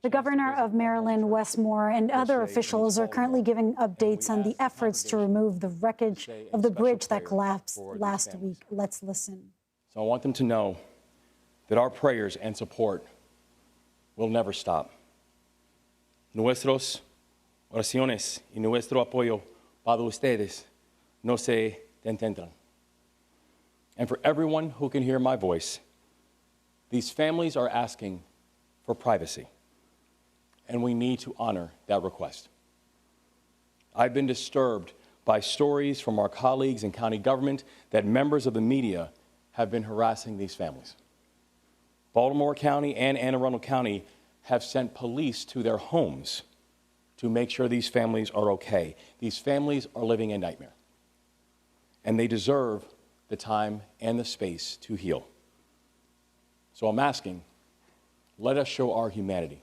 The governor of Maryland, Wes Moore, and other officials are currently giving updates on the efforts to remove the wreckage of the bridge that collapsed last week. Let's listen. So I want them to know that our prayers and support will never stop. Nuestros oraciones y nuestro apoyo para ustedes no se detendrán. And for everyone who can hear my voice, these families are asking for privacy, and we need to honor that request. I've been disturbed by stories from our colleagues in county government that members of the media have been harassing these families. Baltimore County and Anne Arundel County have sent police to their homes to make sure these families are okay. These families are living a nightmare, and they deserve the time and the space to heal. So I'm asking, let us show our humanity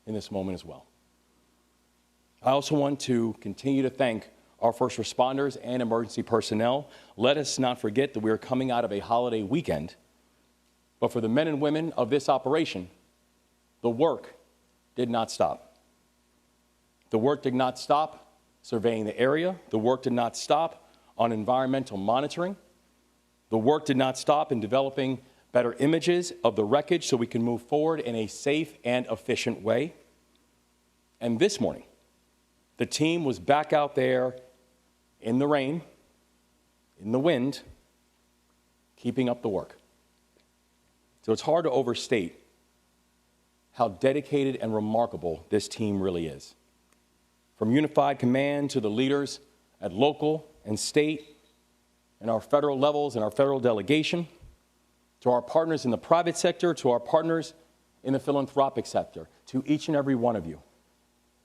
in this moment as well. I also want to continue to thank our first responders and emergency personnel. Let us not forget that we are coming out of a holiday weekend, but for the men and women of this operation, the work did not stop. The work did not stop surveying the area. The work did not stop on environmental monitoring. The work did not stop in developing better images of the wreckage so we can move forward in a safe and efficient way. And this morning, the team was back out there in the rain, in the wind, keeping up the work. So it's hard to overstate how dedicated and remarkable this team really is. From unified command to the leaders at local and state and our federal levels and our federal delegation, to our partners in the private sector, to our partners in the philanthropic sector, to each and every one of you,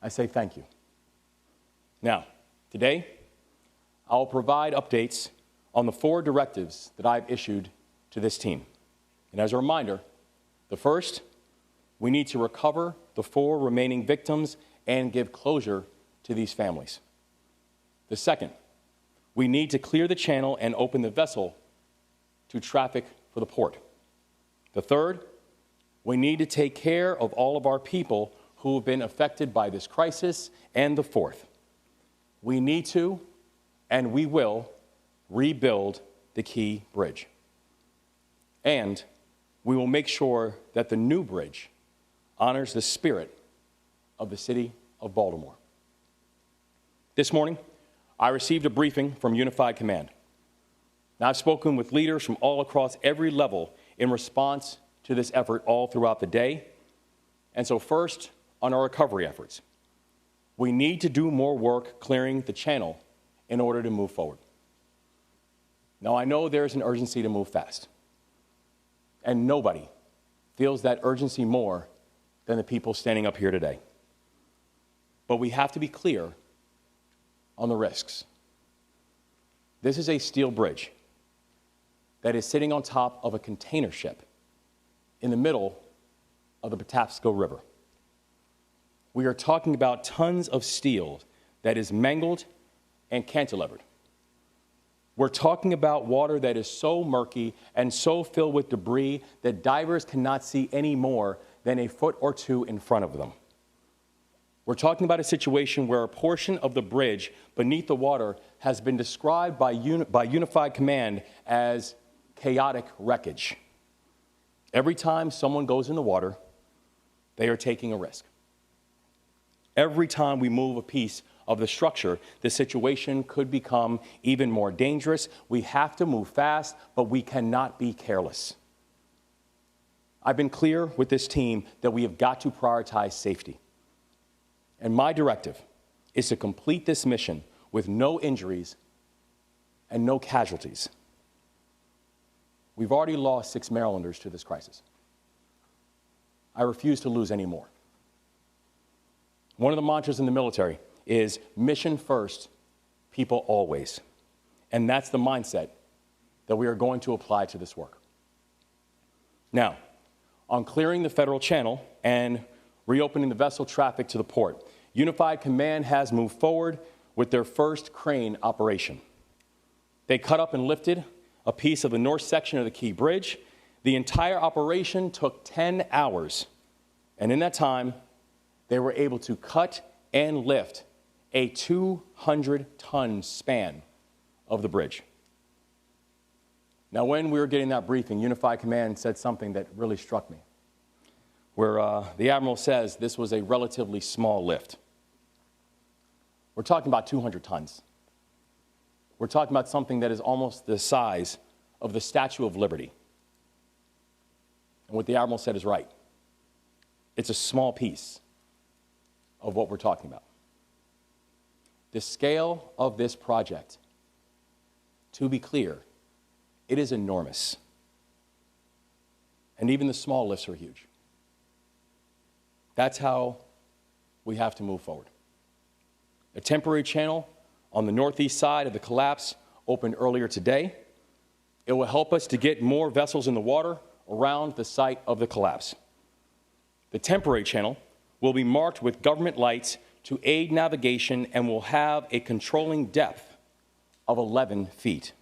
I say thank you. Now, today, I will provide updates on the 4 directives that I've issued to this team. And as a reminder, the first, we need to recover the 4 remaining victims and give closure to these families. The second, we need to clear the channel and open the vessel to traffic for the port. The third, we need to take care of all of our people who have been affected by this crisis. And the fourth, we need to and we will rebuild the Key Bridge. And we will make sure that the new bridge honors the spirit of the city of Baltimore. This morning, I received a briefing from Unified Command. Now, I've spoken with leaders from all across every level in response to this effort all throughout the day. And so first, on our recovery efforts, we need to do more work clearing the channel in order to move forward. Now, I know there's an urgency to move fast, and nobody feels that urgency more than the people standing up here today. But we have to be clear on the risks. This is a steel bridge that is sitting on top of a container ship in the middle of the Patapsco River. We are talking about tons of steel that is mangled and cantilevered. We're talking about water that is so murky and so filled with debris that divers cannot see any more than a foot or 2 in front of them. We're talking about a situation where a portion of the bridge beneath the water has been described by Unified Command as chaotic wreckage. Every time someone goes in the water, they are taking a risk. Every time we move a piece of the structure, the situation could become even more dangerous. We have to move fast, but we cannot be careless. I've been clear with this team that we have got to prioritize safety. And my directive is to complete this mission with no injuries and no casualties. We've already lost 6 Marylanders to this crisis. I refuse to lose any more. One of the mantras in the military is mission first, people always. And that's the mindset that we are going to apply to this work. Now, on clearing the federal channel and reopening the vessel traffic to the port, Unified Command has moved forward with their first crane operation. They cut up and lifted a piece of the north section of the Key Bridge. The entire operation took 10 hours. And in that time, they were able to cut and lift a 200-ton span of the bridge. Now, when we were getting that briefing, Unified Command said something that really struck me, where the Admiral says this was a relatively small lift. We're talking about 200 tons. We're talking about something that is almost the size of the Statue of Liberty. And what the Admiral said is right. It's a small piece of what we're talking about. The scale of this project, to be clear, it is enormous. And even the small lifts are huge. That's how we have to move forward. A temporary channel on the northeast side of the collapse opened earlier today. It will help us to get more vessels in the water around the site of the collapse. The temporary channel will be marked with government lights to aid navigation and will have a controlling depth of 11 feet.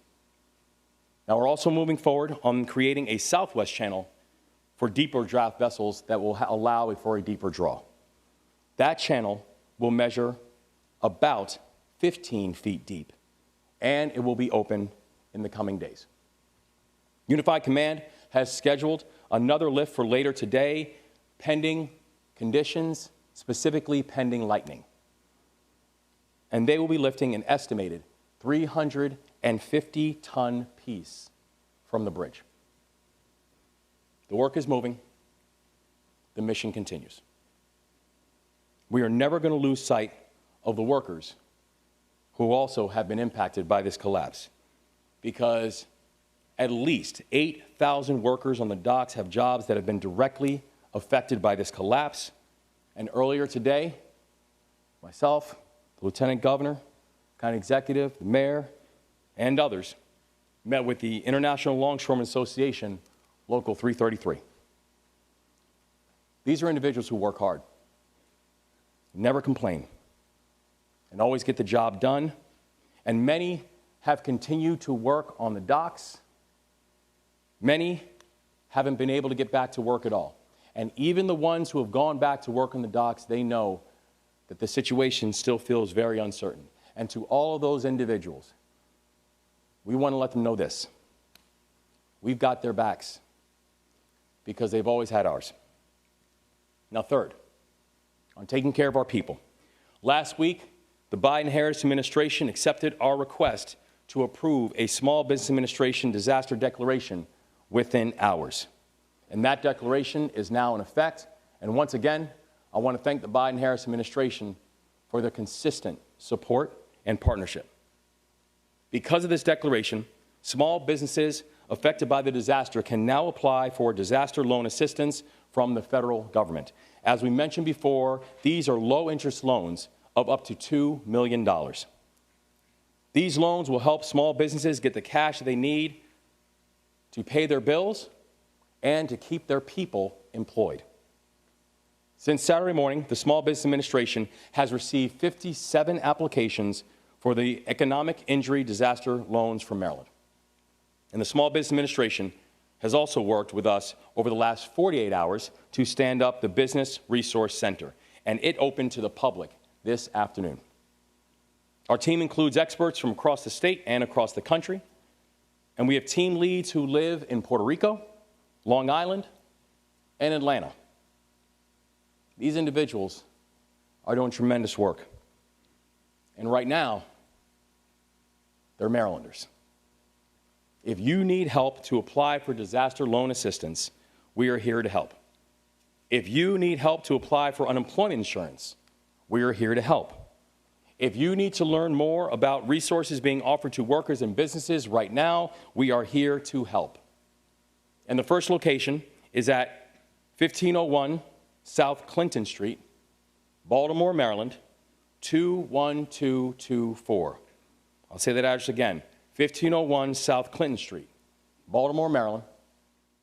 Now, we're also moving forward on creating a southwest channel for deeper draft vessels that will allow for a deeper draw. That channel will measure about 15 feet deep, and it will be open in the coming days. Unified Command has scheduled another lift for later today, pending conditions, specifically pending lightning. And they will be lifting an estimated 350-ton piece from the bridge. The work is moving. The mission continues. We are never going to lose sight of the workers who also have been impacted by this collapse, because at least 8,000 workers on the docks have jobs that have been directly affected by this collapse. And earlier today, myself, the Lieutenant Governor, County Executive, the Mayor, and others met with the International Longshoremen Association, Local 333. These are individuals who work hard, never complain, and always get the job done. And many have continued to work on the docks. Many haven't been able to get back to work at all. And even the ones who have gone back to work on the docks, they know that the situation still feels very uncertain. And to all of those individuals, we want to let them know this. We've got their backs because they've always had ours. Now, third, on taking care of our people. Last week, the Biden-Harris administration accepted our request to approve a Small Business Administration disaster declaration within hours. And that declaration is now in effect. And once again, I want to thank the Biden-Harris administration for their consistent support and partnership. Because of this declaration, small businesses affected by the disaster can now apply for disaster loan assistance from the federal government. As we mentioned before, these are low-interest loans of up to $2 million. These loans will help small businesses get the cash they need to pay their bills and to keep their people employed. Since Saturday morning, the Small Business Administration has received 57 applications for the economic injury disaster loans from Maryland. And the Small Business Administration has also worked with us over the last 48 hours to stand up the Business Resource Center, and it opened to the public this afternoon. Our team includes experts from across the state and across the country, and we have team leads who live in Puerto Rico, Long Island, and Atlanta. These individuals are doing tremendous work. And right now, they're Marylanders. If you need help to apply for disaster loan assistance, we are here to help. If you need help to apply for unemployment insurance, we are here to help. If you need to learn more about resources being offered to workers and businesses right now, we are here to help. And the first location is at 1501 South Clinton Street, Baltimore, Maryland, 21224. I'll say that address again, 1501 South Clinton Street, Baltimore, Maryland,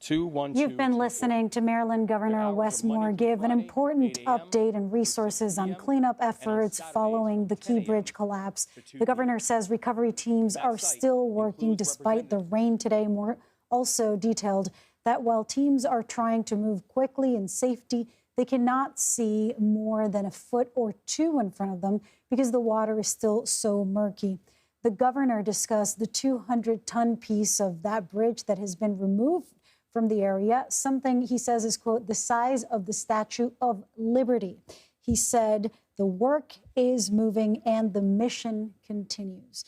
21224. You've been listening to Maryland Governor Wes Moore give an important update and resources on cleanup efforts following the Key Bridge collapse. The governor says recovery teams are still working despite the rain today. Moore also detailed that while teams are trying to move quickly and safety, They cannot see more than a foot or two in front of them because the water is still so murky. The governor discussed the 200-ton piece of that bridge that has been removed from the area, something he says is, quote, the size of the Statue of Liberty. He said the work is moving and the mission continues.